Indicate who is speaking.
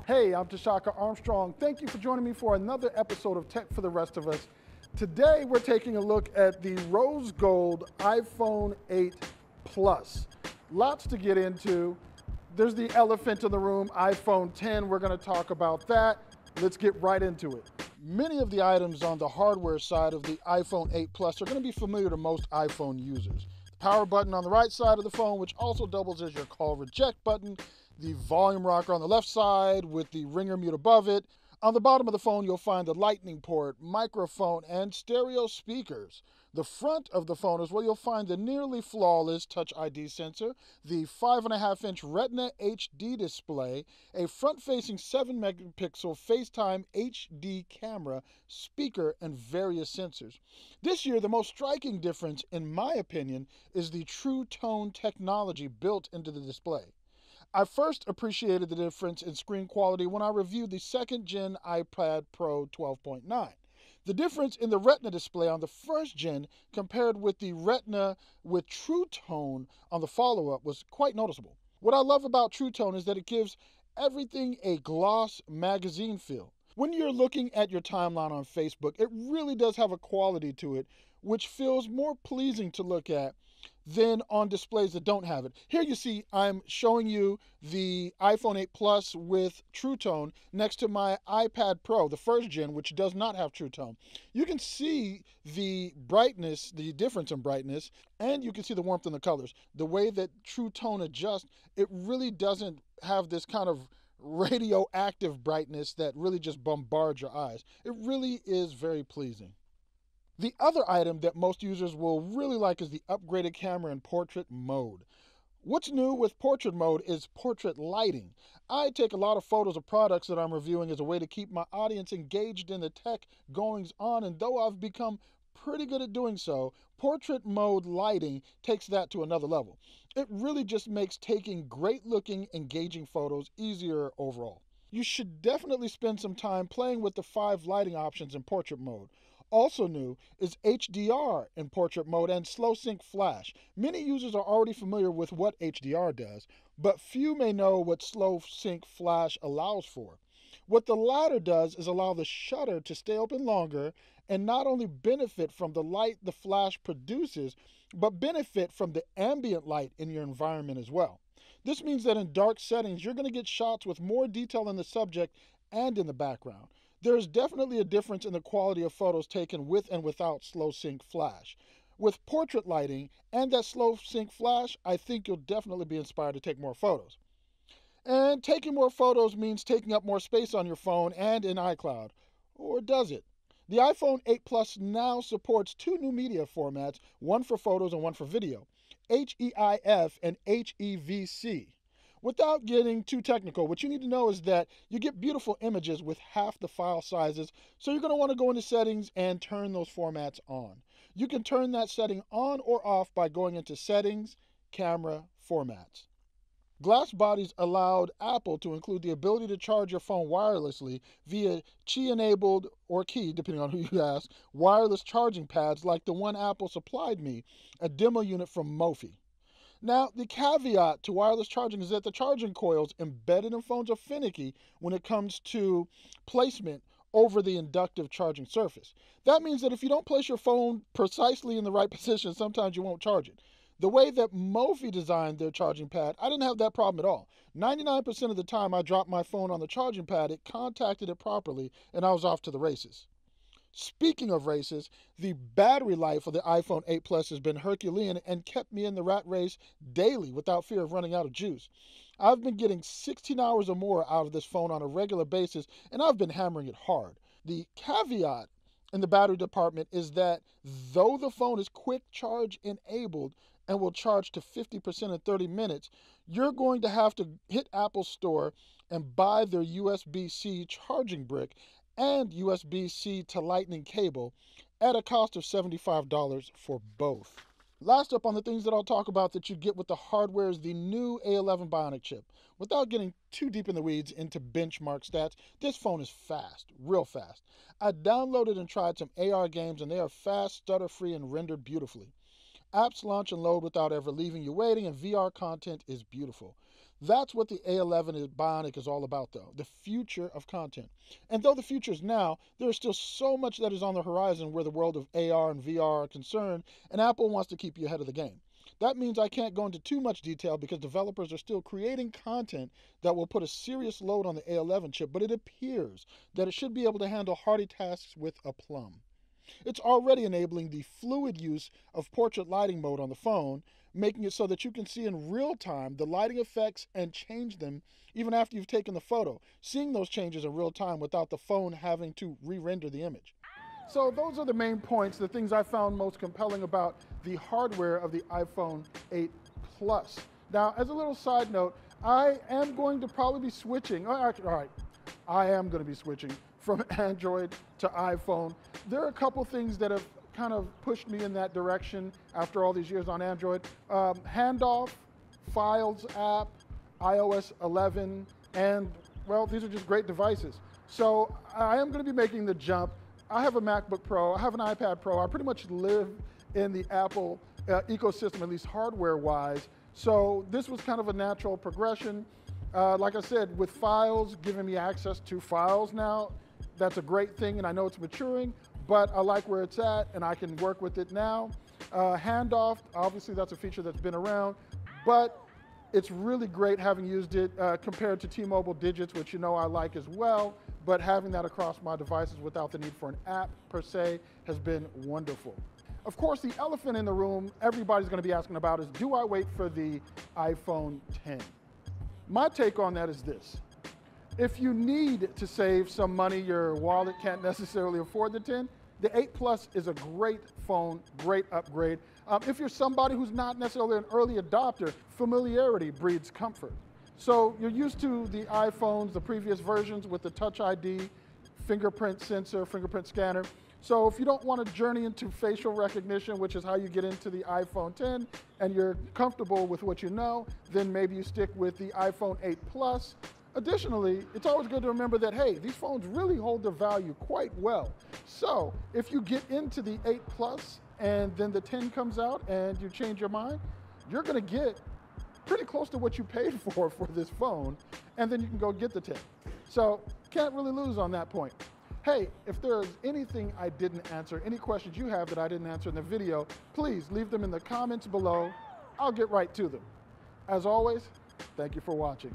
Speaker 1: Hey, I'm Tashaka Armstrong. Thank you for joining me for another episode of Tech for the Rest of Us. Today, we're taking a look at the rose gold iPhone 8 Plus. Lots to get into. There's the elephant in the room, iPhone 10. We're going to talk about that. Let's get right into it. Many of the items on the hardware side of the iPhone 8 Plus are going to be familiar to most iPhone users. The power button on the right side of the phone, which also doubles as your call reject button. The volume rocker on the left side with the ringer mute above it. On the bottom of the phone, you'll find the lightning port, microphone, and stereo speakers. The front of the phone is where you'll find the nearly flawless Touch ID sensor, the 5.5-inch Retina HD display, a front-facing 7-megapixel FaceTime HD camera, speaker, and various sensors. This year, the most striking difference, in my opinion, is the True Tone technology built into the display. I first appreciated the difference in screen quality when I reviewed the second-gen iPad Pro 12.9. The difference in the Retina display on the first gen compared with the Retina with True Tone on the follow-up was quite noticeable. What I love about True Tone is that it gives everything a gloss magazine feel. When you're looking at your timeline on Facebook, it really does have a quality to it which feels more pleasing to look at than on displays that don't have it. Here you see I'm showing you the iPhone 8 Plus with True Tone next to my iPad Pro, the first gen, which does not have True Tone. You can see the brightness, the difference in brightness, and you can see the warmth in the colors. The way that True Tone adjusts, it really doesn't have this kind of radioactive brightness that really just bombards your eyes. It really is very pleasing. The other item that most users will really like is the upgraded camera in portrait mode. What's new with portrait mode is portrait lighting. I take a lot of photos of products that I'm reviewing as a way to keep my audience engaged in the tech goings on, and though I've become pretty good at doing so, portrait mode lighting takes that to another level. It really just makes taking great looking, engaging photos easier overall. You should definitely spend some time playing with the 5 lighting options in portrait mode. Also new is HDR in portrait mode and slow sync flash. Many users are already familiar with what HDR does, but few may know what slow sync flash allows for. What the latter does is allow the shutter to stay open longer and not only benefit from the light the flash produces, but benefit from the ambient light in your environment as well. This means that in dark settings, you're going to get shots with more detail in the subject and in the background. There is definitely a difference in the quality of photos taken with and without slow sync flash. With portrait lighting and that slow sync flash, I think you'll definitely be inspired to take more photos. And taking more photos means taking up more space on your phone and in iCloud. Or does it? The iPhone 8 Plus now supports 2 new media formats, one for photos and one for video, HEIF and HEVC. Without getting too technical, what you need to know is that you get beautiful images with half the file sizes, so you're going to want to go into settings and turn those formats on. You can turn that setting on or off by going into settings, camera, formats. Glass bodies allowed Apple to include the ability to charge your phone wirelessly via Qi-enabled or Qi, depending on who you ask, wireless charging pads like the one Apple supplied me, a demo unit from Mophie. Now, the caveat to wireless charging is that the charging coils embedded in phones are finicky when it comes to placement over the inductive charging surface. That means that if you don't place your phone precisely in the right position, sometimes you won't charge it. The way that Mophie designed their charging pad, I didn't have that problem at all. 99% of the time I dropped my phone on the charging pad, it contacted it properly, and I was off to the races. Speaking of races, the battery life of the iPhone 8 Plus has been Herculean and kept me in the rat race daily without fear of running out of juice. I've been getting 16 hours or more out of this phone on a regular basis, and I've been hammering it hard. The caveat in the battery department is that though the phone is quick charge enabled and will charge to 50% in 30 minutes, you're going to have to hit Apple Store and buy their USB-C charging brick and USB-C to Lightning cable at a cost of $75 for both. Last up on the things that I'll talk about that you get with the hardware is the new A11 Bionic chip. Without getting too deep in the weeds into benchmark stats, this phone is fast, real fast. I downloaded and tried some AR games and they are fast, stutter-free, and rendered beautifully. Apps launch and load without ever leaving you waiting, and VR content is beautiful. That's what the A11 Bionic is all about, though, the future of content. And though the future is now, there is still so much that is on the horizon where the world of AR and VR are concerned, and Apple wants to keep you ahead of the game. That means I can't go into too much detail because developers are still creating content that will put a serious load on the A11 chip, but it appears that it should be able to handle hardy tasks with aplomb. It's already enabling the fluid use of portrait lighting mode on the phone, making it so that you can see in real time the lighting effects and change them even after you've taken the photo, seeing those changes in real time without the phone having to re-render the image. So those are the main points, the things I found most compelling about the hardware of the iPhone 8 Plus. Now, as a little side note, I am going to probably be switching, all right, I am going to be switching from Android to iPhone. There are a couple things that have kind of pushed me in that direction after all these years on Android. Handoff, Files app, iOS 11, and well, these are just great devices. So I am going to be making the jump. I have a MacBook Pro, I have an iPad Pro. I pretty much live in the Apple ecosystem, at least hardware-wise. So this was kind of a natural progression. Like I said, with Files giving me access to files now, that's a great thing, and I know it's maturing, but I like where it's at, and I can work with it now. Handoff, obviously that's a feature that's been around, but it's really great having used it compared to T-Mobile Digits, which you know I like as well, but having that across my devices without the need for an app per se has been wonderful. Of course, the elephant in the room everybody's going to be asking about is, do I wait for the iPhone 10? My take on that is this. If you need to save some money, your wallet can't necessarily afford the 10, the 8 Plus is a great phone, great upgrade. If you're somebody who's not necessarily an early adopter, familiarity breeds comfort. So you're used to the iPhones, the previous versions with the Touch ID, fingerprint sensor, fingerprint scanner. So if you don't want to journey into facial recognition, which is how you get into the iPhone 10, and you're comfortable with what you know, then maybe you stick with the iPhone 8 Plus. Additionally, it's always good to remember that, hey, these phones really hold their value quite well. So if you get into the 8 Plus and then the 10 comes out and you change your mind, you're going to get pretty close to what you paid for this phone, and then you can go get the 10. So can't really lose on that point. Hey, if there's anything I didn't answer, any questions you have that I didn't answer in the video, please leave them in the comments below. I'll get right to them. As always, thank you for watching.